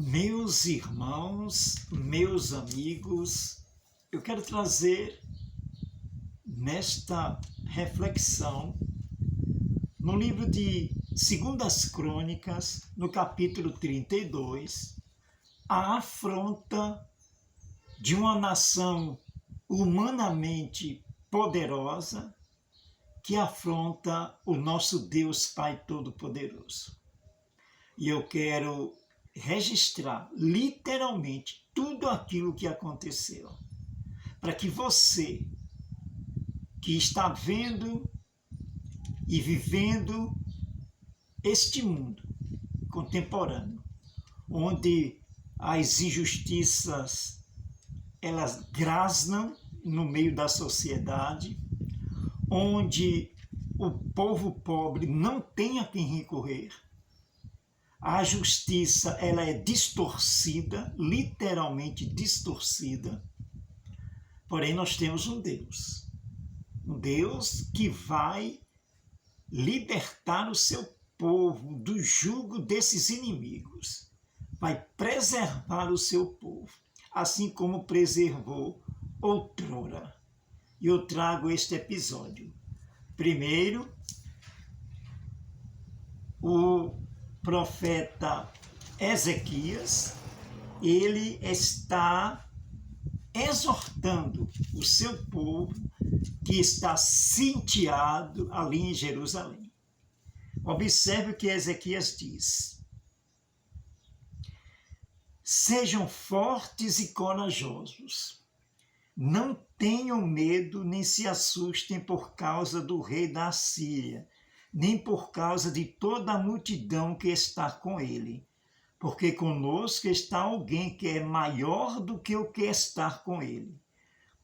Meus irmãos, meus amigos, eu quero trazer nesta reflexão, no livro de 2 Crônicas, no capítulo 32, a afronta de uma nação humanamente poderosa que afronta o nosso Deus Pai Todo-Poderoso. E eu quero registrar literalmente tudo aquilo que aconteceu, para que você que está vendo e vivendo este mundo contemporâneo, onde as injustiças elas grasnam no meio da sociedade, onde o povo pobre não tem a quem recorrer, a justiça ela é distorcida, literalmente distorcida. Porém, nós temos um Deus que vai libertar o seu povo do jugo desses inimigos, vai preservar o seu povo, assim como preservou outrora. E eu trago este episódio. Primeiro, o profeta Ezequias, ele está exortando o seu povo que está sitiado ali em Jerusalém. Observe o que Ezequias diz. Sejam fortes e corajosos. Não tenham medo nem se assustem por causa do rei da Assíria, nem por causa de toda a multidão que está com ele. Porque conosco está alguém que é maior do que o que está com ele.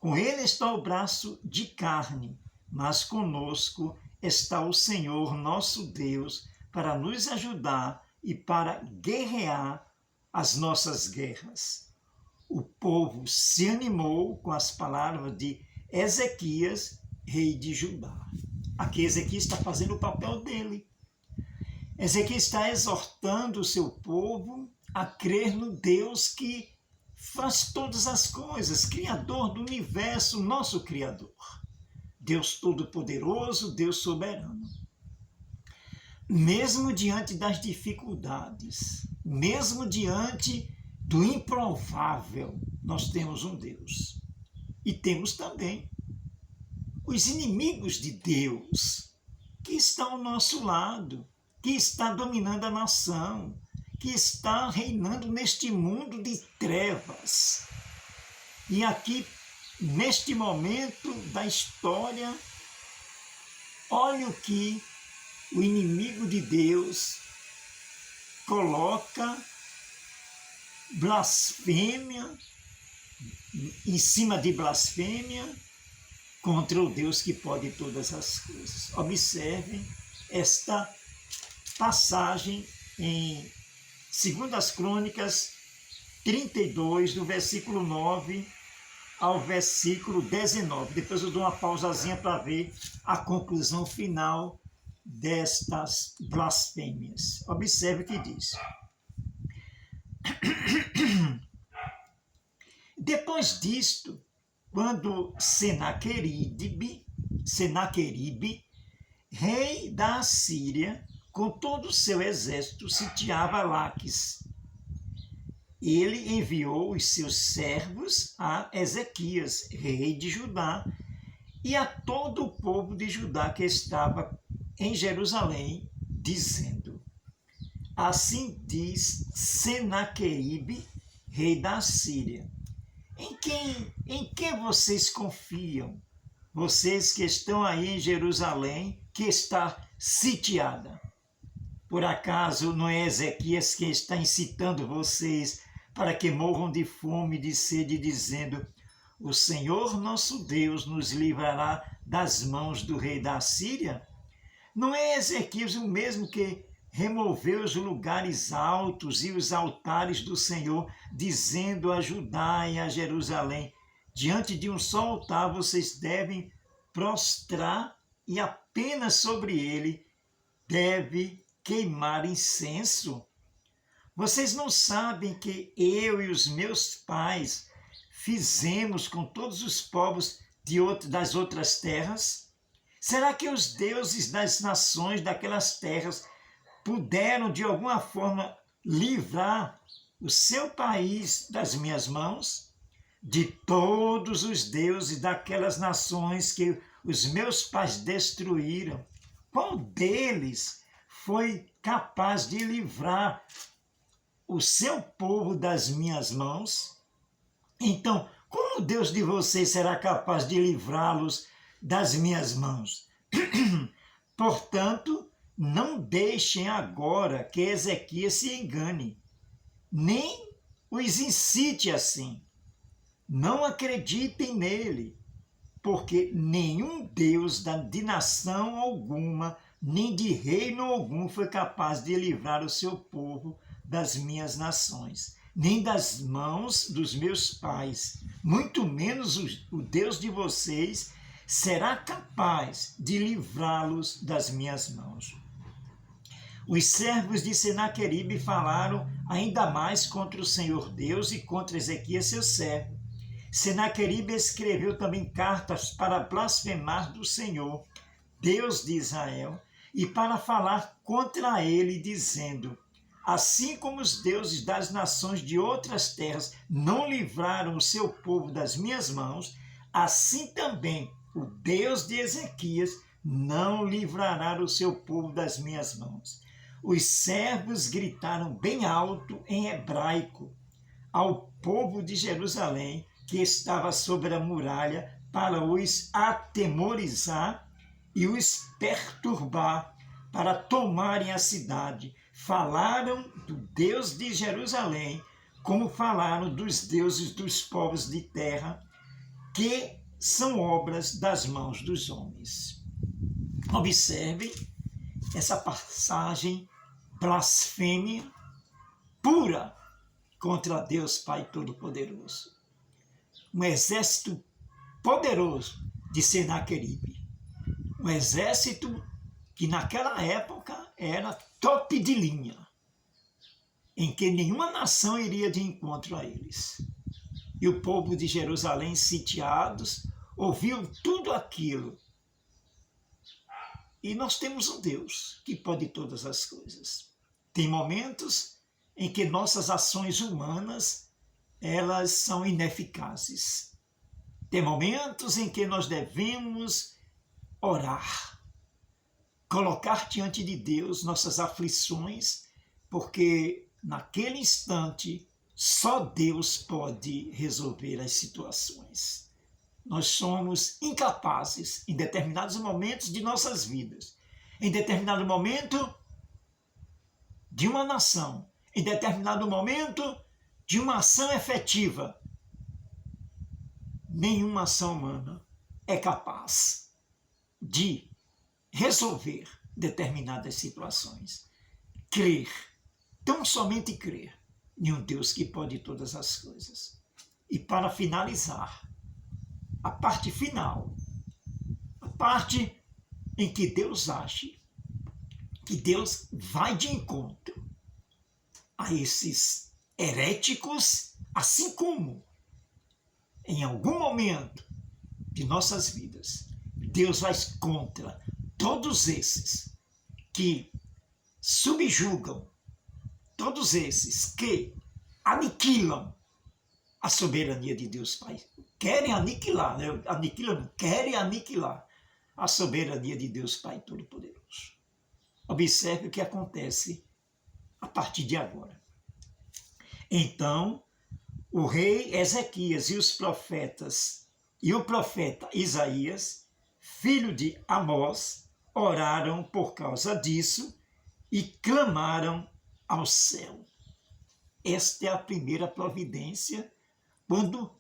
Com ele está o braço de carne, mas conosco está o Senhor nosso Deus para nos ajudar e para guerrear as nossas guerras. O povo se animou com as palavras de Ezequias, rei de Judá. Aqui Ezequias está fazendo o papel dele. Ezequias está exortando o seu povo a crer no Deus que faz todas as coisas, Criador do universo, nosso Criador. Deus Todo-Poderoso, Deus Soberano. Mesmo diante das dificuldades, mesmo diante do improvável, nós temos um Deus. E temos também os inimigos de Deus, que estão ao nosso lado, que está dominando a nação, que está reinando neste mundo de trevas. E aqui, neste momento da história, olha o que o inimigo de Deus coloca blasfêmia em cima de blasfêmia contra o Deus que pode todas as coisas. Observem esta passagem em 2 Crônicas 32, do versículo 9 ao versículo 19. Depois eu dou uma pausazinha para ver a conclusão final destas blasfêmias. Observe o que diz. Depois disto, quando Senaqueribe, rei da Assíria, com todo o seu exército, sitiava Laques, ele enviou os seus servos a Ezequias, rei de Judá, e a todo o povo de Judá que estava em Jerusalém, dizendo: assim diz Senaqueribe, rei da Assíria, em quem vocês confiam? Vocês que estão aí em Jerusalém, que está sitiada. Por acaso não é Ezequias que está incitando vocês para que morram de fome e de sede, dizendo: o Senhor nosso Deus nos livrará das mãos do rei da Assíria? Não é Ezequias o mesmo que removeu os lugares altos e os altares do Senhor, dizendo a Judá e a Jerusalém: diante de um só altar vocês devem prostrar e apenas sobre ele deve queimar incenso? Vocês não sabem que eu e os meus pais fizemos com todos os povos das outras terras? Será que os deuses das nações daquelas terras puderam de alguma forma livrar o seu país das minhas mãos? De todos os deuses daquelas nações que os meus pais destruíram, qual deles foi capaz de livrar o seu povo das minhas mãos? Então, como o Deus de vocês será capaz de livrá-los das minhas mãos? Portanto, não deixem agora que Ezequias se engane, nem os incite assim. Não acreditem nele, porque nenhum Deus de nação alguma, nem de reino algum foi capaz de livrar o seu povo das minhas nações, nem das mãos dos meus pais, muito menos o Deus de vocês será capaz de livrá-los das minhas mãos. Os servos de Senaqueribe falaram ainda mais contra o Senhor Deus e contra Ezequias, seu servo. Senaqueribe escreveu também cartas para blasfemar do Senhor, Deus de Israel, e para falar contra ele, dizendo: assim como os deuses das nações de outras terras não livraram o seu povo das minhas mãos, assim também o Deus de Ezequias não livrará o seu povo das minhas mãos. Os servos gritaram bem alto em hebraico ao povo de Jerusalém, que estava sobre a muralha, para os atemorizar e os perturbar, para tomarem a cidade. Falaram do Deus de Jerusalém, como falaram dos deuses dos povos de terra, que são obras das mãos dos homens. Observe essa passagem blasfêmia pura contra Deus Pai Todo-Poderoso. Um exército poderoso de Senaqueribe, um exército que naquela época era top de linha, em que nenhuma nação iria de encontro a eles. E o povo de Jerusalém, sitiados, ouviu tudo aquilo. E nós temos um Deus que pode todas as coisas. Tem momentos em que nossas ações humanas, elas são ineficazes. Tem momentos em que nós devemos orar, colocar diante de Deus nossas aflições, porque naquele instante só Deus pode resolver as situações. Nós somos incapazes em determinados momentos de nossas vidas, em determinado momento de uma nação, em determinado momento de uma ação efetiva. Nenhuma ação humana é capaz de resolver determinadas situações. Crer, tão somente crer em um Deus que pode todas as coisas. E para finalizar, a parte final, a parte em que Deus age, que Deus vai de encontro a esses heréticos, assim como em algum momento de nossas vidas, Deus vai contra todos esses que subjugam, todos esses que aniquilam a soberania de Deus Pai. Querem aniquilar, né? Querem aniquilar a soberania de Deus Pai Todo-Poderoso. Observe o que acontece a partir de agora. Então, o rei Ezequias e os profetas, e o profeta Isaías, filho de Amós, oraram por causa disso e clamaram ao céu. Esta é a primeira providência quando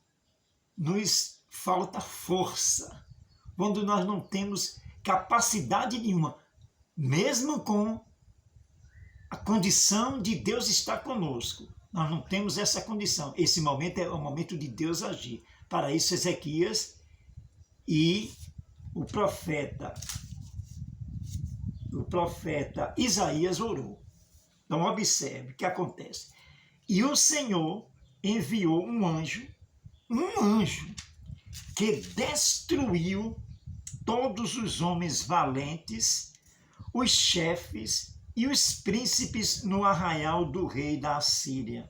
nos falta força, quando nós não temos capacidade nenhuma, mesmo com a condição de Deus estar conosco. Nós não temos essa condição. Esse momento é o momento de Deus agir. Para isso, Ezequias e o profeta Isaías orou. Então, observe o que acontece. E o Senhor enviou um anjo, que destruiu todos os homens valentes, os chefes e os príncipes no arraial do rei da Assíria.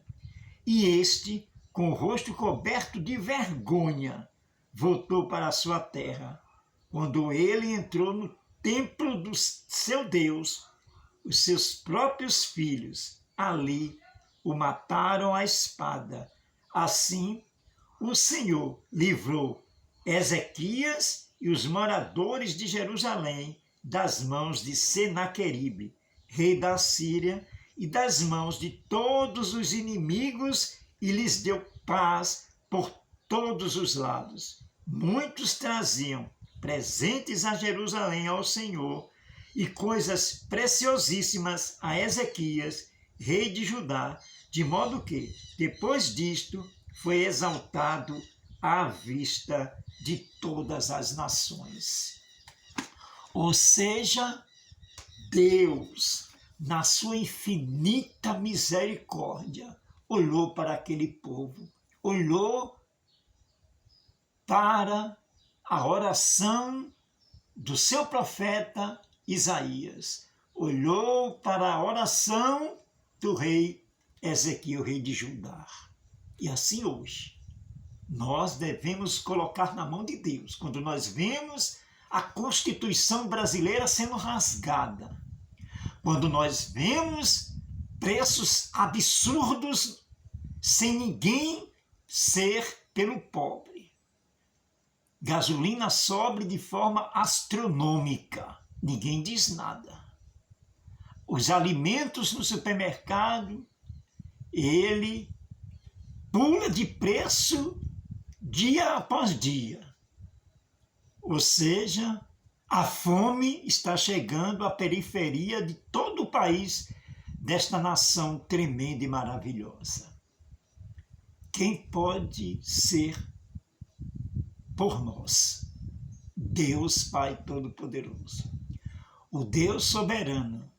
E este, com o rosto coberto de vergonha, voltou para a sua terra. Quando ele entrou no templo do seu Deus, os seus próprios filhos ali o mataram à espada. Assim, o Senhor livrou Ezequias e os moradores de Jerusalém das mãos de Senaqueribe, rei da Síria, e das mãos de todos os inimigos, e lhes deu paz por todos os lados. Muitos traziam presentes a Jerusalém ao Senhor e coisas preciosíssimas a Ezequias, rei de Judá, de modo que, depois disto, foi exaltado à vista de todas as nações. Ou seja, Deus, na sua infinita misericórdia, olhou para aquele povo, olhou para a oração do seu profeta Isaías, olhou para a oração do rei Ezequiel, rei de Judá. E assim hoje, nós devemos colocar na mão de Deus, quando nós vemos a Constituição brasileira sendo rasgada, quando nós vemos preços absurdos sem ninguém ser pelo pobre, gasolina sobe de forma astronômica, ninguém diz nada. Os alimentos no supermercado, ele pula de preço dia após dia. Ou seja, a fome está chegando à periferia de todo o país, desta nação tremenda e maravilhosa. Quem pode ser por nós? Deus Pai Todo-Poderoso, o Deus soberano,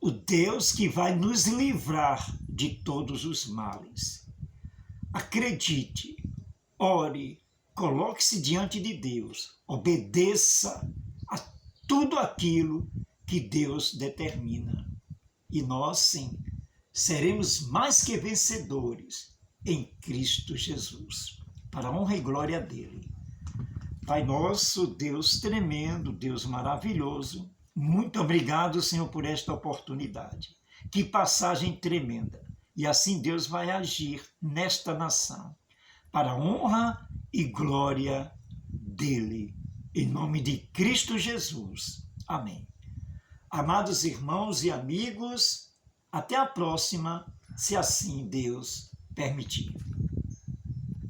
o Deus que vai nos livrar de todos os males. Acredite, ore, coloque-se diante de Deus, obedeça a tudo aquilo que Deus determina. E nós, sim, seremos mais que vencedores em Cristo Jesus, para a honra e glória dele. Pai nosso, Deus tremendo, Deus maravilhoso, muito obrigado, Senhor, por esta oportunidade. Que passagem tremenda. E assim Deus vai agir nesta nação, para a honra e glória dele. Em nome de Cristo Jesus. Amém. Amados irmãos e amigos, até a próxima, se assim Deus permitir.